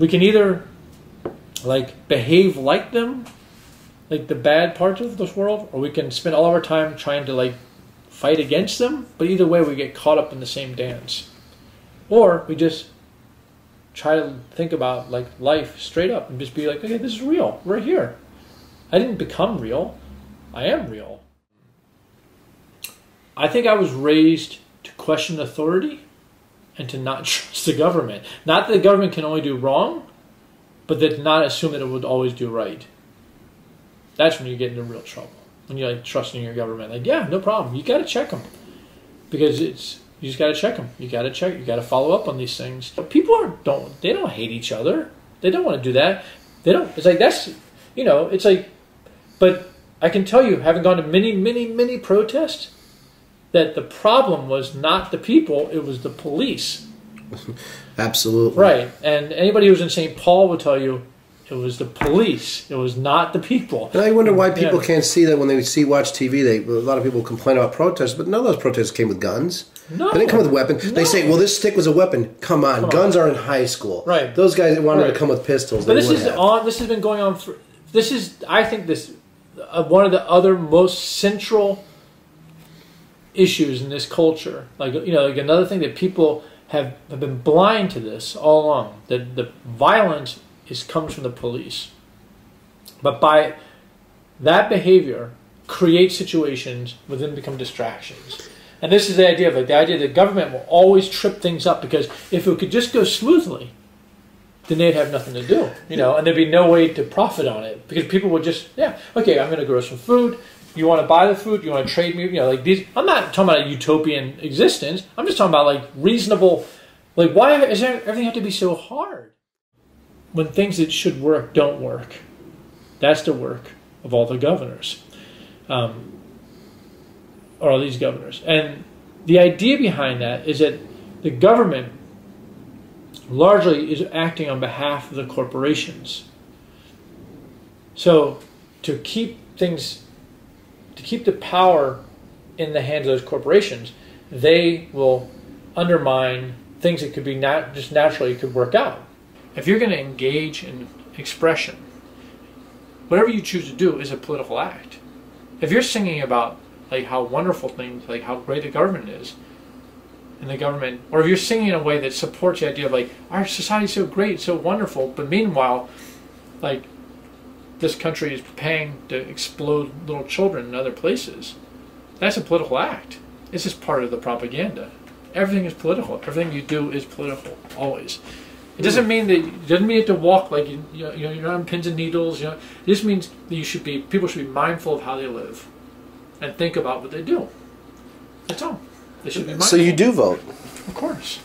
we can either like behave like them, like the bad parts of this world, or we can spend all of our time trying to like fight against them. But either way, we get caught up in the same dance. Or we just try to think about like life straight up and just be like, okay, this is real. We're here. I didn't become real. I am real. I think I was raised to question authority and to not trust the government. Not that the government can only do wrong, but to not assume that it would always do right. That's when you get into real trouble. When you're like trusting your government. Like, yeah, no problem. You got to check them. Because you just got to check them. You got to check. You got to follow up on these things. But people don't hate each other. They don't want to do that. They don't. It's like, that's, you know, it's like, but I can tell you, having gone to many, many, many protests, that the problem was not the people, it was the police. Absolutely. Right. And anybody who's in St. Paul would tell you it was the police. It was not the people. And I wonder why people can't see that when they watch TV. A lot of people complain about protests, but none of those protests came with guns. No. They didn't come with weapons. No. They say, well, this stick was a weapon. Come on. Guns are in high school. Right. Those guys wanted to come with pistols. But this has been going on for, this is, I think this, one of the other most central issues in this culture. Like, you know, like another thing that people have been blind to this all along, that the violence comes from the police. But by that behavior creates situations where then become distractions. And this is the idea of it. The idea that government will always trip things up, because if it could just go smoothly, then they'd have nothing to do, you know, and there'd be no way to profit on it, because people would just, yeah, okay, I'm going to grow some food. You want to buy the food? You want to trade me? You know, like these. I'm not talking about a utopian existence. I'm just talking about like reasonable. Like, why does everything have to be so hard? When things that should work don't work, that's the work of all the governors, or all these governors. And the idea behind that is that the government largely is acting on behalf of the corporations. So to keep the power in the hands of those corporations, they will undermine things that could be just naturally could work out. If you're going to engage in expression, whatever you choose to do is a political act. If you're singing about like how wonderful things, like how great the government is, and the government, or if you're singing in a way that supports the idea of like our society's so great, so wonderful, but meanwhile, like this country is paying to explode little children in other places, that's a political act. It's just part of the propaganda. Everything is political. Everything you do is political, always. It doesn't mean that you have to walk like you're not on pins and needles. You know, it just means that people should be mindful of how they live and think about what they do. That's all. They should be mindful. So you do vote? Of course.